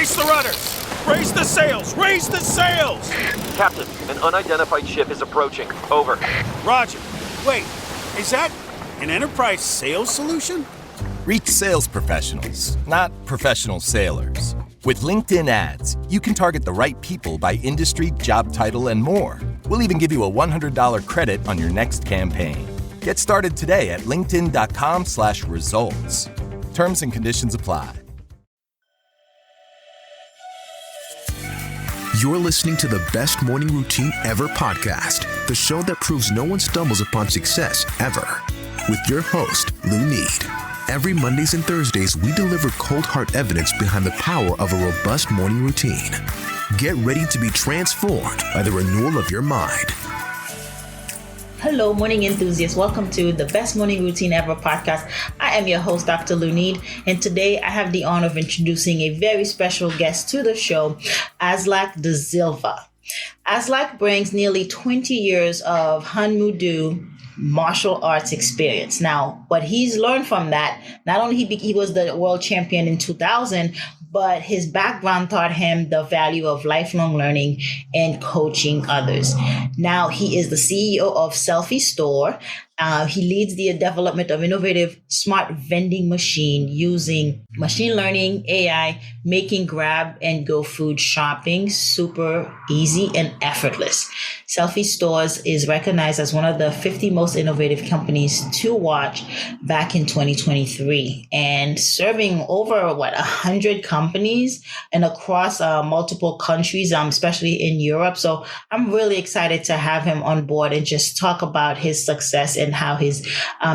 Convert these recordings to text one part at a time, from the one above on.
Brace the rudders! Raise the sails! Raise the sails! Captain, an unidentified ship is approaching. Over. Roger. Wait, is that an enterprise sales solution? Reach sales professionals, not professional sailors. With LinkedIn ads, you can target the right people by industry, job title, and more. We'll even give you a $100 credit on your next campaign. Get started today at linkedin.com/results. Terms and conditions apply. You're listening to the Best Morning Routine Ever podcast, the show that proves no one stumbles upon success ever. With your host, Lou Need. Every Mondays and Thursdays, we deliver cold hard evidence behind the power of a robust morning routine. Get ready to be transformed by the renewal of your mind. Hello, morning enthusiasts. Welcome to the Best Morning Routine Ever podcast. I am your host, Dr. Lunid, and today I have the honor of introducing a very special guest to the show, Aslak Desilva. Aslak brings nearly 20 years of Hanmudu martial arts experience. Now, what he's learned from that, not only he was the world champion in 2000, but his background taught him the value of lifelong learning and coaching others. Now, he is the CEO of Selfie Store. He leads the development of innovative smart vending machine using machine learning, AI, making grab and go food shopping super easy and effortless. Selfie Stores is recognized as one of the 50 most innovative companies to watch back in 2023 and serving over 100 companies and across multiple countries, especially in Europe. So I'm really excited to have him on board and just talk about his success and how he's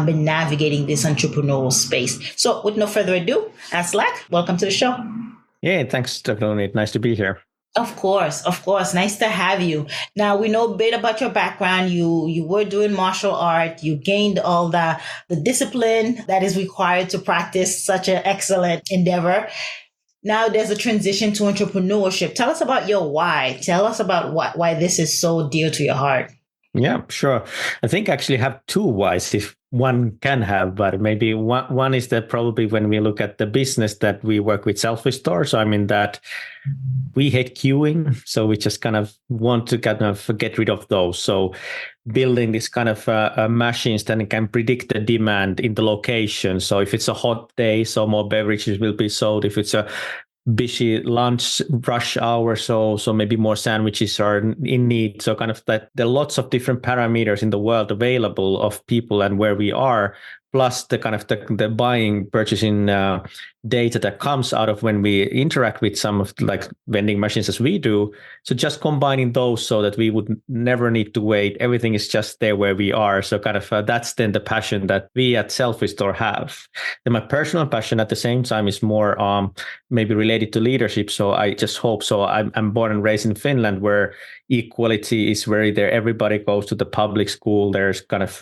been navigating this entrepreneurial space. So with no further ado, Aslak, welcome to the show. Yeah, thanks, Dr. Lonit. Nice to be here. Of course. Nice to have you. Now, we know a bit about your background. You were doing martial art. You gained all the discipline that is required to practice such an excellent endeavor. Now there's a transition to entrepreneurship. Tell us about your why. Tell us about why this is so dear to your heart. Yeah, sure. I think I actually have two whys, if one can have, but maybe one is that probably when we look at the business that we work with Selfie Store. So I mean that we hate queuing. So we just kind of want to kind of get rid of those. So building this kind of machines that can predict the demand in the location. So if it's a hot day, so more beverages will be sold. If it's a busy lunch rush hour, so maybe more sandwiches are in need. So kind of that there are lots of different parameters in the world available of people and where we are, plus the kind of the buying, purchasing data that comes out of when we interact with some of like vending machines as we do. So just combining those so that we would never need to wait. Everything is just there where we are. So kind of that's then the passion that we at Selfie Store have. Then my personal passion at the same time is more maybe related to leadership. So I just hope so. I'm born and raised in Finland, where equality is very there. Everybody goes to the public school. There's kind of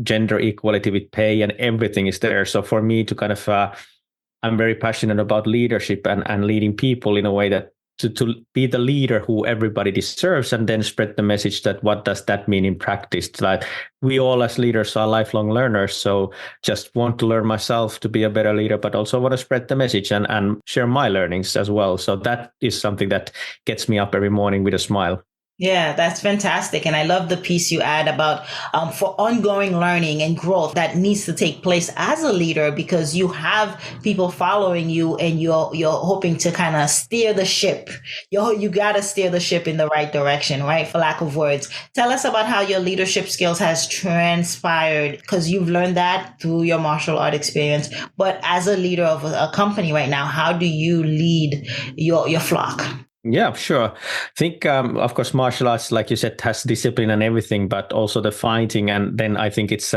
gender equality with pay and everything is there. So for me to kind of I'm very passionate about leadership and leading people in a way that to be the leader who everybody deserves, and then spread the message that what does that mean in practice. Like we all as leaders are lifelong learners. So just want to learn myself to be a better leader, but also want to spread the message and share my learnings as well. So that is something that gets me up every morning with a smile. Yeah, that's fantastic. And I love the piece you add about for ongoing learning and growth that needs to take place as a leader, because you have people following you and you're hoping to kind of steer the ship. You got to steer the ship in the right direction, right? For lack of words. Tell us about how your leadership skills has transpired, because you've learned that through your martial art experience. But as a leader of a company right now, how do you lead your flock? Yeah, sure. I think, of course, martial arts, like you said, has discipline and everything, but also the fighting. And then I think it's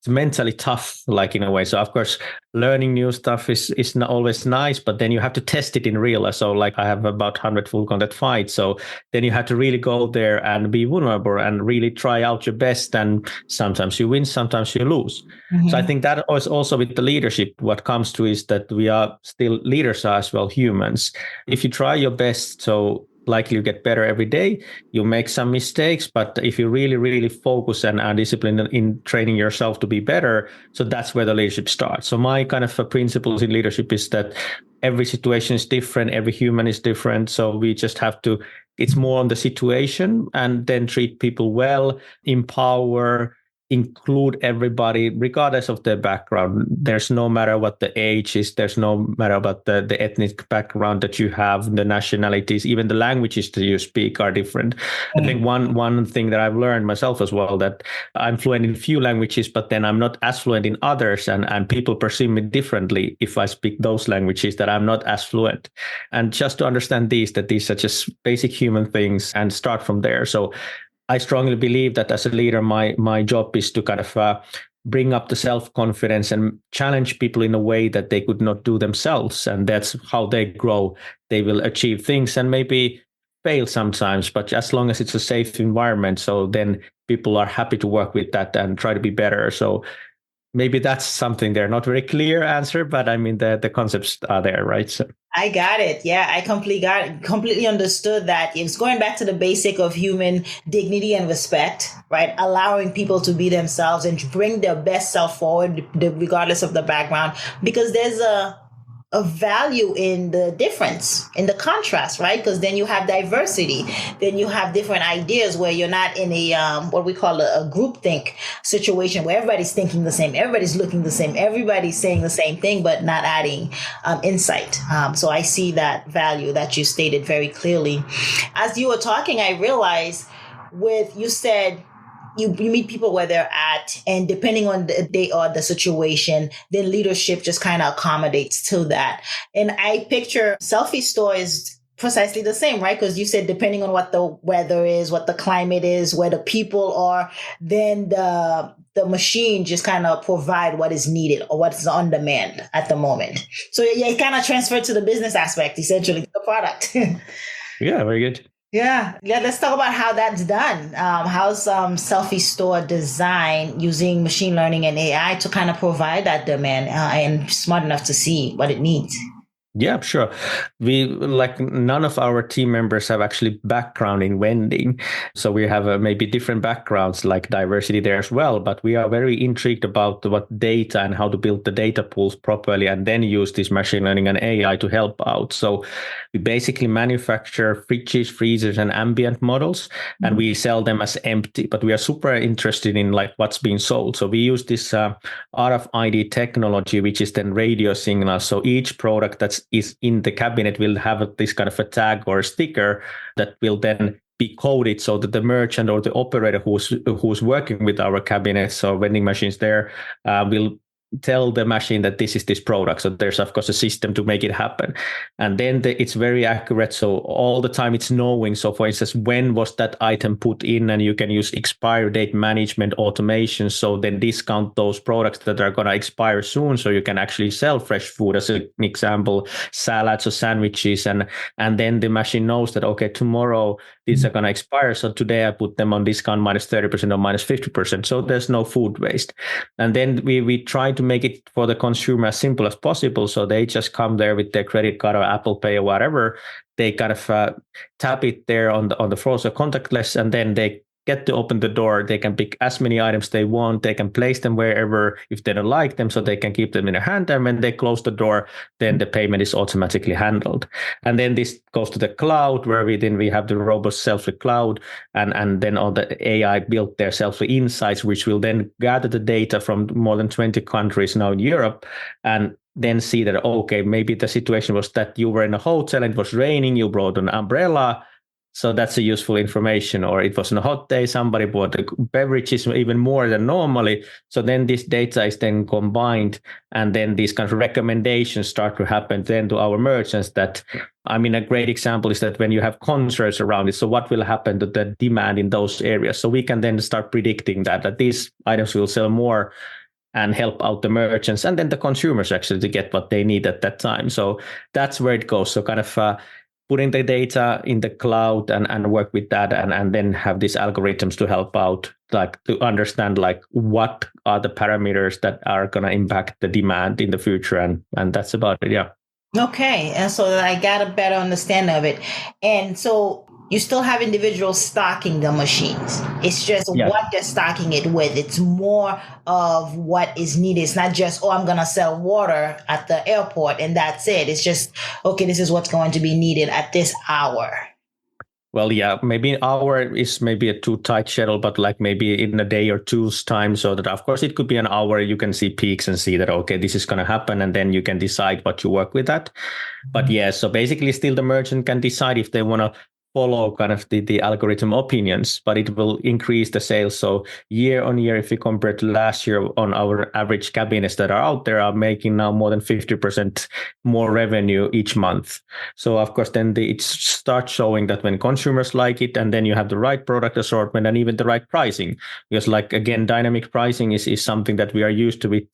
mentally tough, like in a way. So, of course, learning new stuff is not always nice, but then you have to test it in real. So like I have about 100 full contact fights. So then you have to really go there and be vulnerable and really try out your best. And sometimes you win, sometimes you lose. Mm-hmm. So I think that was also with the leadership, what comes to is that we are still leaders as well, humans. If you try your best, so likely you get better every day. You make some mistakes, but if you really, really focus and are disciplined in training yourself to be better, so that's where the leadership starts. So my kind of principles in leadership is that every situation is different, every human is different. So we just have to, it's more on the situation and then treat people well, empower, include everybody regardless of their background. There's no matter what the age is, there's no matter about the ethnic background that you have, the nationalities, even the languages that you speak are different. I think one thing that I've learned myself as well, that I'm fluent in few languages, but then I'm not as fluent in others, and people perceive me differently if I speak those languages that I'm not as fluent. And just to understand that these are just basic human things and start from there. So I strongly believe that as a leader, my job is to kind of bring up the self-confidence and challenge people in a way that they could not do themselves. And that's how they grow. They will achieve things and maybe fail sometimes, but as long as it's a safe environment, so then people are happy to work with that and try to be better. So maybe that's something there. Not very clear answer, but I mean, the concepts are there, right? So. I got it. Yeah, I completely understood that. It's going back to the basic of human dignity and respect, right? Allowing people to be themselves and bring their best self forward, regardless of the background, because there's a value in the difference, in the contrast, right? Because then you have diversity, then you have different ideas where you're not in a what we call a groupthink situation where everybody's thinking the same, everybody's looking the same, everybody's saying the same thing, but not adding insight. So I see that value that you stated very clearly. As you were talking, I realized you said, you meet people where they're at, and depending on the situation, then leadership just kind of accommodates to that. And I picture selfie store is precisely the same, right? Because you said depending on what the weather is, what the climate is, where the people are, then the machine just kind of provide what is needed or what's on demand at the moment. So yeah, it kind of transferred to the business aspect, essentially, the product. Yeah, very good. Yeah. Let's talk about how that's done. How's Selfie Store design using machine learning and AI to kind of provide that demand and smart enough to see what it needs? Yeah, sure. We none of our team members have actually background in vending. So we have maybe different backgrounds, like diversity there as well. But we are very intrigued about what data and how to build the data pools properly and then use this machine learning and AI to help out. So we basically manufacture fridges, freezers, and ambient models, and we sell them as empty. But we are super interested in what's being sold. So we use this RFID technology, which is then radio signals. So each product is in the cabinet will have this kind of a tag or a sticker that will then be coded so that the merchant or the operator who's working with our cabinets or vending machines there will tell the machine that this is this product. So there's, of course, a system to make it happen. And then it's very accurate. So all the time it's knowing. So for instance, when was that item put in? And you can use expiry date management automation. So then discount those products that are going to expire soon. So you can actually sell fresh food, as an example, salads or sandwiches. And then the machine knows that, okay, tomorrow these are going to expire. So today I put them on discount minus 30% or minus 50%. So there's no food waste. And then we try to make it for the consumer as simple as possible. So they just come there with their credit card or Apple Pay or whatever. They kind of tap it there on the floor, so contactless, and then they get to open the door. They can pick as many items they want. They can place them wherever if they don't like them, so they can keep them in their hand. And when they close the door, then the payment is automatically handled. And then this goes to the cloud, where we have the robust Selfie cloud, and then all the AI built their Selfie insights, which will then gather the data from more than 20 countries now in Europe, and then see that, okay, maybe the situation was that you were in a hotel and it was raining, you brought an umbrella. So that's a useful information. Or it was on a hot day, somebody bought the beverages even more than normally. So then this data is then combined, and then these kind of recommendations start to happen then to our merchants. That, I mean, a great example is that when you have concerts around it, so what will happen to the demand in those areas? So we can then start predicting that these items will sell more and help out the merchants and then the consumers actually to get what they need at that time. So that's where it goes. So kind of putting the data in the cloud and work with that, and then have these algorithms to help out, to understand what are the parameters that are going to impact the demand in the future. And that's about it. Yeah. Okay. And so I got a better understanding of it. And so you still have individuals stocking the machines. It's just Yeah. what they're stocking it with. It's more of what is needed. It's not just, oh, I'm going to sell water at the airport and that's it. It's just, okay, this is what's going to be needed at this hour. Well, yeah, maybe an hour is maybe a too tight schedule, but like maybe in a day or two's time, so that of course it could be an hour. You can see peaks and see that, okay, this is going to happen. And then you can decide what you work with that. But yeah, so basically still the merchant can decide if they want to follow kind of the algorithm opinions, but it will increase the sales. So year on year, if we compare to last year, on our average cabinets that are out there are making now more than 50% more revenue each month. So of course, then it starts showing that when consumers like it, and then you have the right product assortment and even the right pricing, because like, again, dynamic pricing is something that we are used to with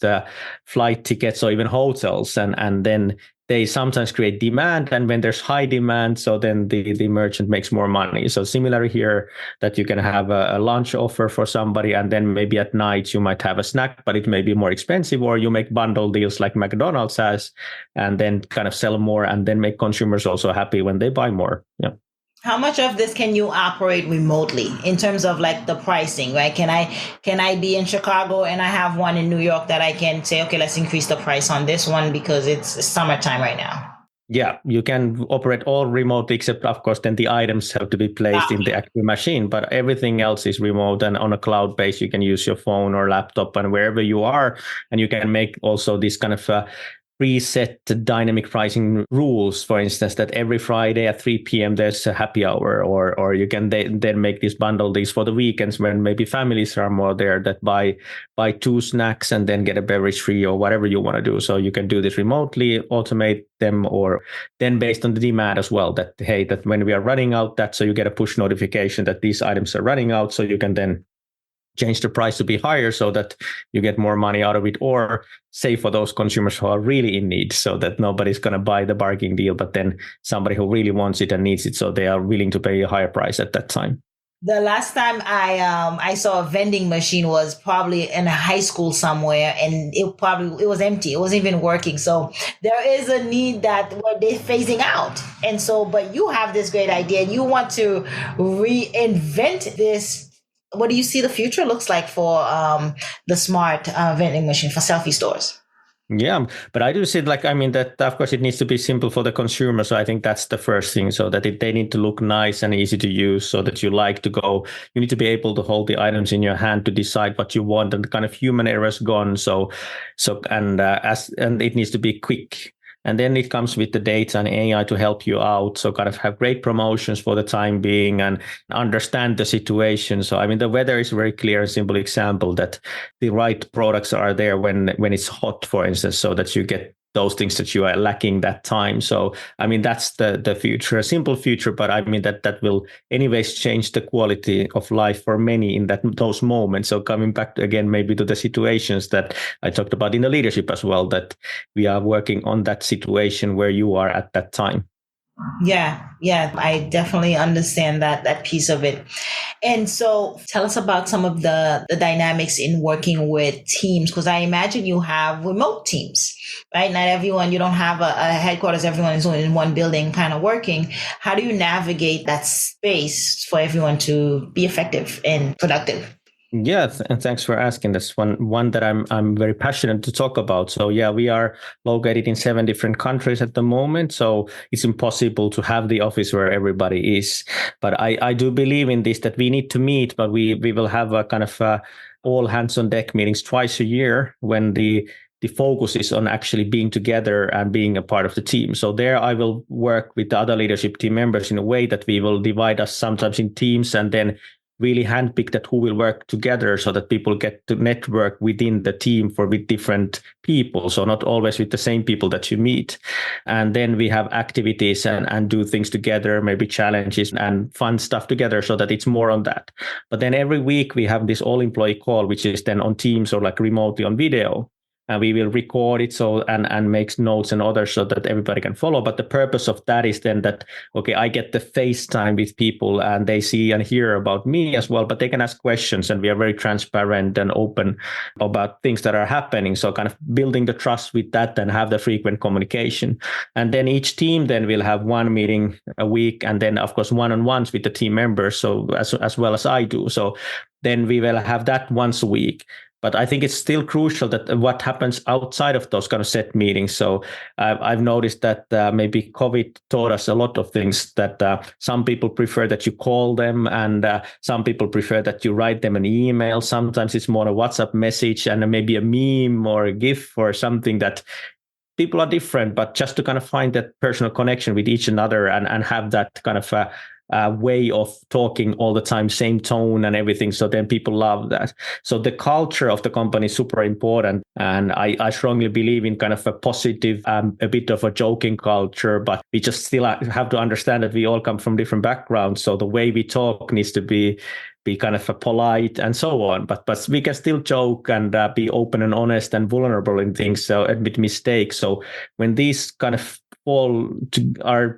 flight tickets or even hotels. And then they sometimes create demand, and when there's high demand, so then the merchant makes more money. So similar here, that you can have a lunch offer for somebody, and then maybe at night you might have a snack, but it may be more expensive, or you make bundle deals like McDonald's has, and then kind of sell more, and then make consumers also happy when they buy more. Yeah. How much of this can you operate remotely in terms of like the pricing, right? Can I be in Chicago and I have one in New York that I can say, okay, let's increase the price on this one because it's summertime right now? Yeah, you can operate all remotely, except of course then the items have to be placed in the actual machine, but everything else is remote, and on a cloud base, you can use your phone or laptop and wherever you are, and you can make also this kind of preset dynamic pricing rules, for instance, that every Friday at 3 p.m. there's a happy hour, or you can then make this bundle these for the weekends when maybe families are more there that buy 2 snacks and then get a beverage free or whatever you want to do. So you can do this remotely, automate them, or then based on the demand as well, that, hey, that when we are running out, that so you get a push notification that these items are running out, so you can then change the price to be higher so that you get more money out of it, or say for those consumers who are really in need, so that nobody's going to buy the bargain deal, but then somebody who really wants it and needs it, so they are willing to pay a higher price at that time. The last time I saw a vending machine was probably in a high school somewhere, and it was empty. It wasn't even working. So there is a need that where they're phasing out. And so, but you have this great idea and you want to reinvent this. What do you see the future looks like for the smart vending machine for selfie stores? Yeah, but I do see that of course it needs to be simple for the consumer. So I think that's the first thing, so that they need to look nice and easy to use, so that you like to go. You need to be able to hold the items in your hand to decide what you want, and the kind of human error is gone. And it needs to be quick. And then it comes with the data and AI to help you out. So kind of have great promotions for the time being and understand the situation. So, the weather is a very clear and simple example, that the right products are there when it's hot, for instance, so that you get those things that you are lacking that time. So, that's the future, a simple future, but that will anyways change the quality of life for many in those moments. So coming back again, maybe to the situations that I talked about in the leadership as well, that we are working on that situation where you are at that time. Yeah, I definitely understand that piece of it. And so tell us about some of the dynamics in working with teams, because I imagine you have remote teams, right? Not everyone, you don't have a headquarters, everyone is in one building kind of working. How do you navigate that space for everyone to be effective and productive? Yeah, and thanks for asking. That's one that I'm very passionate to talk about. So yeah, we are located in 7 different countries at the moment, so it's impossible to have the office where everybody is. But I do believe in this, that we need to meet, but we will have a kind of all hands on deck meetings twice a year, when the focus is on actually being together and being a part of the team. So there I will work with the other leadership team members in a way that we will divide us sometimes in teams, and then really handpick that who will work together, so that people get to network within the team with different people. So not always with the same people that you meet. And then we have activities and do things together, maybe challenges and fun stuff together, so that it's more on that. But then every week we have this all employee call, which is then on Teams or like remotely on video. and we will record it and make notes and others so that everybody can follow. But the purpose of that is then that, okay, I get the FaceTime with people and they see and hear about me as well, but they can ask questions, and we are very transparent and open about things that are happening. So kind of building the trust with that and have the frequent communication. And then each team then will have one meeting a week, and then of course one-on-ones with the team members, so as well as I do. So then we will have that once a week. But I think it's still crucial that what happens outside of those kind of set meetings. So I've noticed that maybe COVID taught us a lot of things, that some people prefer that you call them, and some people prefer that you write them an email. Sometimes it's more a WhatsApp message and maybe a meme or a GIF or something, that people are different, but just to kind of find that personal connection with each another and have that kind of way of talking all the time, same tone and everything. So then people love that. So the culture of the company is super important. And I strongly believe in kind of a positive, a bit of a joking culture, but we just still have to understand that we all come from different backgrounds. So the way we talk needs to be kind of a polite and so on, but we can still joke and be open and honest and vulnerable in things, so admit mistakes. So when these kind of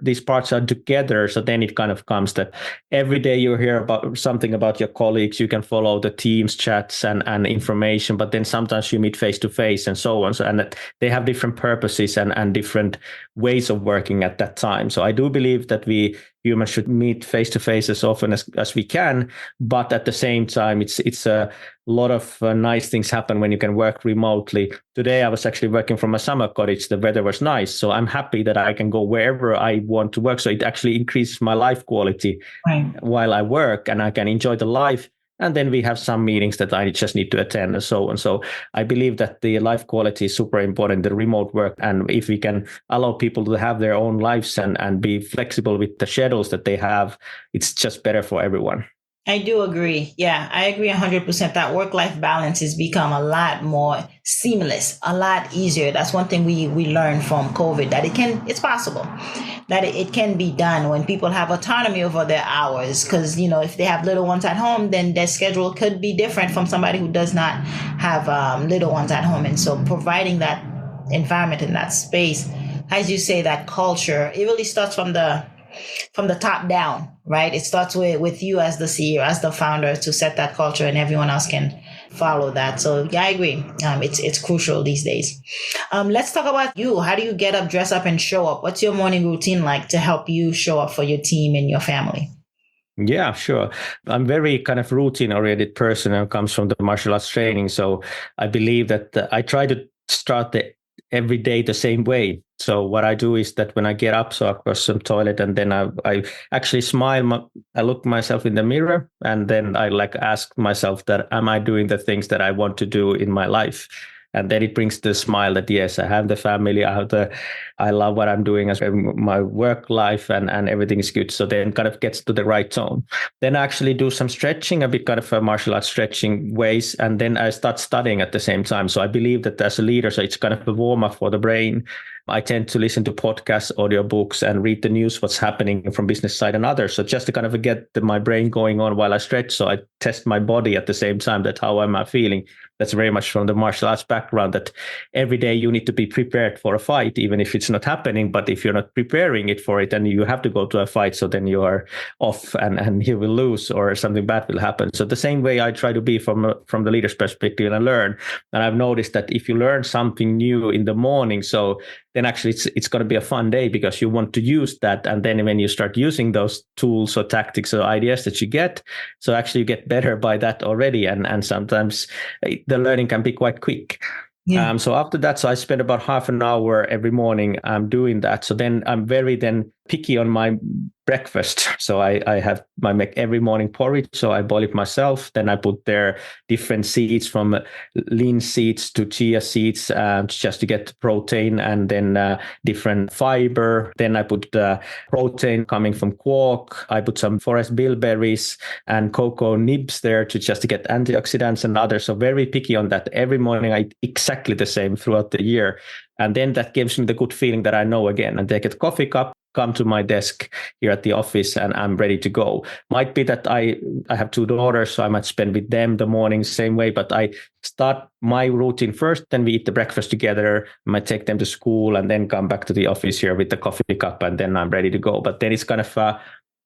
these parts are together, so then it kind of comes that every day you hear about something about your colleagues, you can follow the Teams chats and information, but then sometimes you meet face to face and so on. So, and they have different purposes and different ways of working at that time. So I do believe that we humans should meet face to face as often as we can, but at the same time, it's a lot of nice things happen when you can work remotely. Today, I was actually working from a summer cottage. The weather was nice, so I'm happy that I can go wherever I want to work. So it actually increases my life quality while I work, and I can enjoy the life. And then we have some meetings that I just need to attend and so on. So I believe that the life quality is super important, the remote work. And if we can allow people to have their own lives and be flexible with the schedules that they have, it's just better for everyone. I do agree. Yeah, I agree 100% that work-life balance has become a lot more seamless, a lot easier. That's one thing we learned from COVID, that it's possible, that it can be done when people have autonomy over their hours. Because, if they have little ones at home, then their schedule could be different from somebody who does not have little ones at home. And so providing that environment and that space, as you say, that culture, it really starts from the top down, right? It starts with you as the CEO, as the founder, to set that culture, and everyone else can follow that. So yeah, I agree. It's crucial these days. Let's talk about you. How do you get up, dress up, and show up? What's your morning routine like to help you show up for your team and your family? Yeah, sure. I'm very kind of routine-oriented person and comes from the martial arts training. So I believe that I try to start every day the same way. So what I do is that when I get up, so I go to some toilet, and then I actually smile. I look myself in the mirror, and then I ask myself that, am I doing the things that I want to do in my life? And then it brings the smile that, yes, I have the family, I love what I'm doing as my work life, and everything is good. So then kind of gets to the right tone. Then I actually do some stretching, a bit kind of a martial arts stretching ways. And then I start studying at the same time. So I believe that as a leader, so it's kind of a warm up for the brain. I tend to listen to podcasts, audiobooks, and read the news, what's happening from business side and others. So just to kind of get my brain going on while I stretch. So I test my body at the same time, that how am I feeling? That's very much from the martial arts background, that every day you need to be prepared for a fight, even if it's not happening. But if you're not preparing it for it, and you have to go to a fight, so then you are off and you will lose or something bad will happen. So the same way I try to be from the leader's perspective and learn. And I've noticed that if you learn something new in the morning, so then actually it's going to be a fun day, because you want to use that. And then when you start using those tools or tactics or ideas that you get, so actually you get better by that already. And sometimes the learning can be quite quick. Yeah. So after that, so I spend about half an hour every morning doing that. So then I'm very picky on my breakfast. So I make every morning porridge. So I boil it myself. Then I put there different seeds, from lean seeds to chia seeds, just to get protein, and then different fiber. Then I put protein coming from quark. I put some forest bilberries and cocoa nibs there just to get antioxidants and others. So very picky on that. Every morning I eat exactly the same throughout the year. And then that gives me the good feeling that I know again. And take a coffee cup. come to my desk here at the office and I'm ready to go. Might be that I have two daughters, so I might spend with them the morning same way, but I start my routine first, then we eat the breakfast together, I might take them to school and then come back to the office here with the coffee cup and then I'm ready to go. But then it's kind of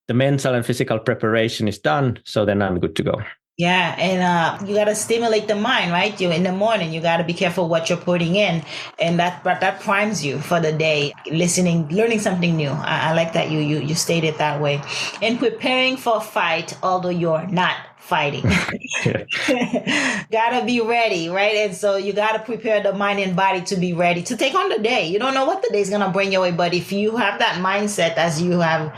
the mental and physical preparation is done, so then I'm good to go. Yeah, and you got to stimulate the mind, right? You in the morning, you got to be careful what you're putting in, and that primes you for the day. Listening, learning something new. I like that you stated that way. And preparing for a fight, although you're not fighting. Gotta be ready, right? And so you gotta prepare the mind and body to be ready to take on the day. You don't know what the day's gonna bring your way, but if you have that mindset as you have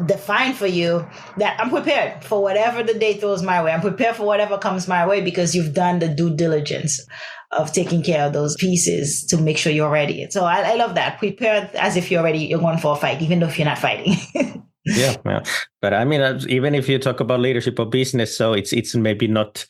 defined for you, that I'm prepared for whatever the day throws my way, I'm prepared for whatever comes my way, because you've done the due diligence of taking care of those pieces to make sure you're ready. So I love that. Prepare as if you're going for a fight, even though if you're not fighting. Yeah. But I mean, even if you talk about leadership or business, so it's maybe not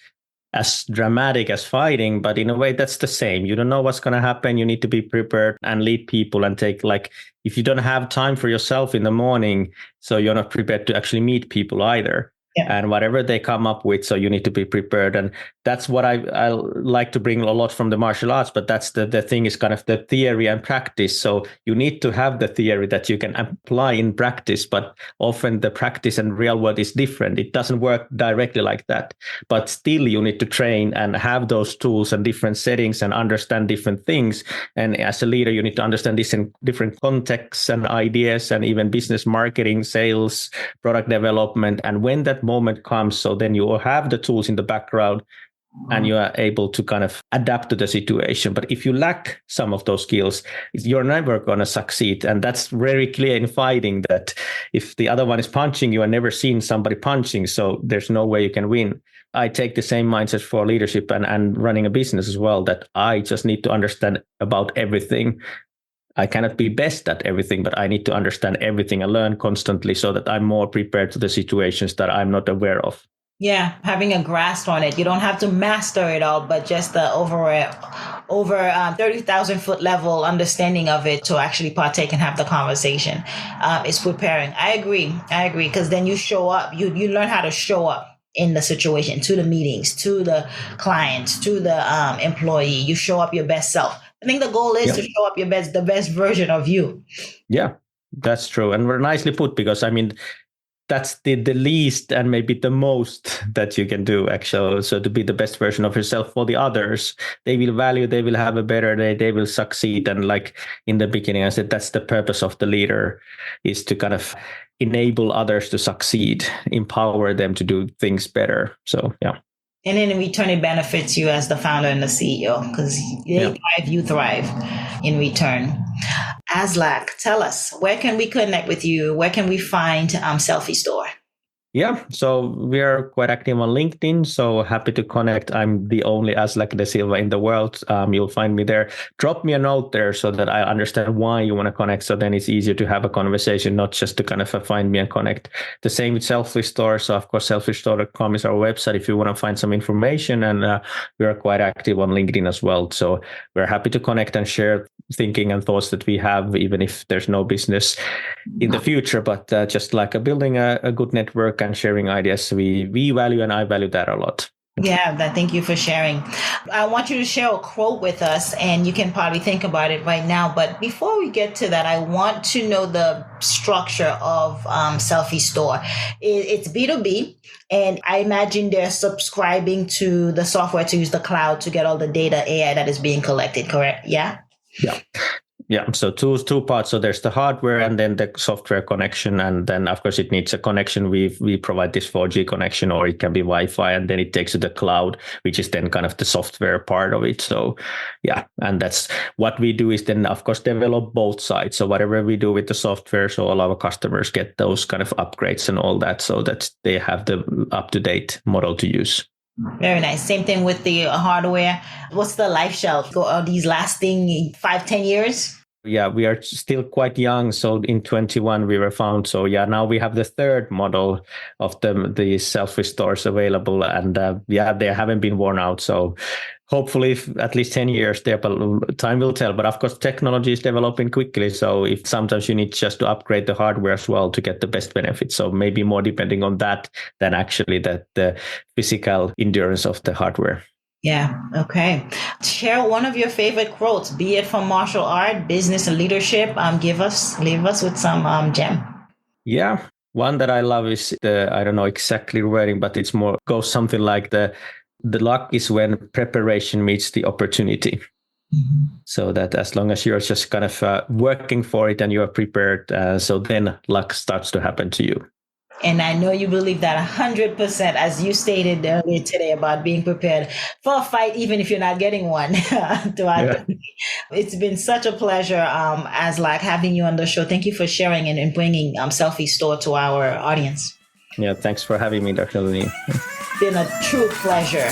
as dramatic as fighting, but in a way that's the same. You don't know what's going to happen. You need to be prepared and lead people and take, like, if you don't have time for yourself in the morning, so you're not prepared to actually meet people either. Yeah. And whatever they come up with, so you need to be prepared. And that's what I like to bring a lot from the martial arts, but that's the thing is kind of the theory and practice. So you need to have the theory that you can apply in practice, but often the practice and real world is different. It doesn't work directly like that, but still you need to train and have those tools and different settings and understand different things. And as a leader, you need to understand this in different contexts and ideas and even business marketing, sales, product development. And when that moment comes, so then you will have the tools in the background and you are able to kind of adapt to the situation. But if you lack some of those skills, you're never going to succeed. And that's very clear in fighting, that if the other one is punching, you have never seen somebody punching, so there's no way you can win. I take the same mindset for leadership and running a business as well, that I just need to understand about everything. I cannot be best at everything, but I need to understand everything and learn constantly so that I'm more prepared to the situations that I'm not aware of. Yeah, having a grasp on it. You don't have to master it all, but just the over 30,000 foot level understanding of it to actually partake and have the conversation is preparing. I agree, because then you show up, you learn how to show up in the situation, to the meetings, to the clients, to the employee. You show up your best self. I think the goal is to show up the best version of you. Yeah, that's true. And we're nicely put, because I mean, that's the least and maybe the most that you can do, actually. So to be the best version of yourself for the others, they will value, they will have a better day, they will succeed. And like in the beginning, I said, that's the purpose of the leader, is to kind of enable others to succeed, empower them to do things better. So, yeah. And then in return, it benefits you as the founder and the CEO, because they thrive, you thrive in return. Aslak, tell us, where can we connect with you? Where can we find Selfie Store? Yeah, so we are quite active on LinkedIn, so happy to connect. I'm the only Aslak Desilva in the world. You'll find me there. Drop me a note there so that I understand why you want to connect, so then it's easier to have a conversation, not just to kind of find me and connect. The same with Selfie Store. So of course, selfiestore.com is our website if you want to find some information, and we are quite active on LinkedIn as well. So we're happy to connect and share thinking and thoughts that we have, even if there's no business in the future, but just like building a good network and sharing ideas. We value, and I value that a lot. Yeah, thank you for sharing. I want you to share a quote with us, and you can probably think about it right now. But before we get to that, I want to know the structure of Selfie Store. It's B2B, and I imagine they're subscribing to the software to use the cloud to get all the data AI that is being collected, correct? Yeah? Yeah. Yeah, so two parts. So there's the hardware and then the software connection, and then of course it needs a connection. We provide this 4G connection, or it can be Wi-Fi, and then it takes to the cloud, which is then kind of the software part of it. So yeah, and that's what we do, is then of course develop both sides. So whatever we do with the software, so all our customers get those kind of upgrades and all that, so that they have the up-to-date model to use. Very nice. Same thing with the hardware. What's the life shelf? Are these lasting 5-10 years? Yeah, we are still quite young. So in 21 we were found. So yeah, now we have the third model of the Selfie stores available, and they haven't been worn out. So hopefully at least 10 years there, but time will tell. But of course, technology is developing quickly. So if sometimes you need just to upgrade the hardware as well to get the best benefits. So maybe more depending on that than actually the physical endurance of the hardware. Yeah. Okay. Share one of your favorite quotes, be it from martial art, business, and leadership. Leave us with some gem. Yeah. One that I love is I don't know exactly wording, but it's more goes something like the luck is when preparation meets the opportunity. Mm-hmm. So that as long as you're just kind of working for it and you're prepared, so then luck starts to happen to you. And I know you believe that 100%, as you stated earlier today about being prepared for a fight, even if you're not getting one. It's been such a pleasure, Aslak, having you on the show. Thank you for sharing and bringing Selfie Store to our audience. Yeah, thanks for having me, Dr. Looney. It's been a true pleasure.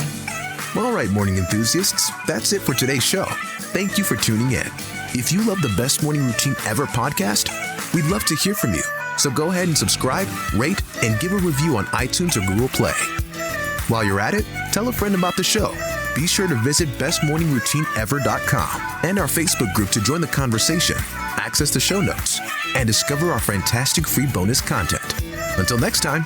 All right, morning enthusiasts, that's it for today's show. Thank you for tuning in. If you love the Best Morning Routine Ever podcast, we'd love to hear from you. So go ahead and subscribe, rate, and give a review on iTunes or Google Play. While you're at it, tell a friend about the show. Be sure to visit bestmorningroutineever.com and our Facebook group to join the conversation, access the show notes, and discover our fantastic free bonus content. Until next time,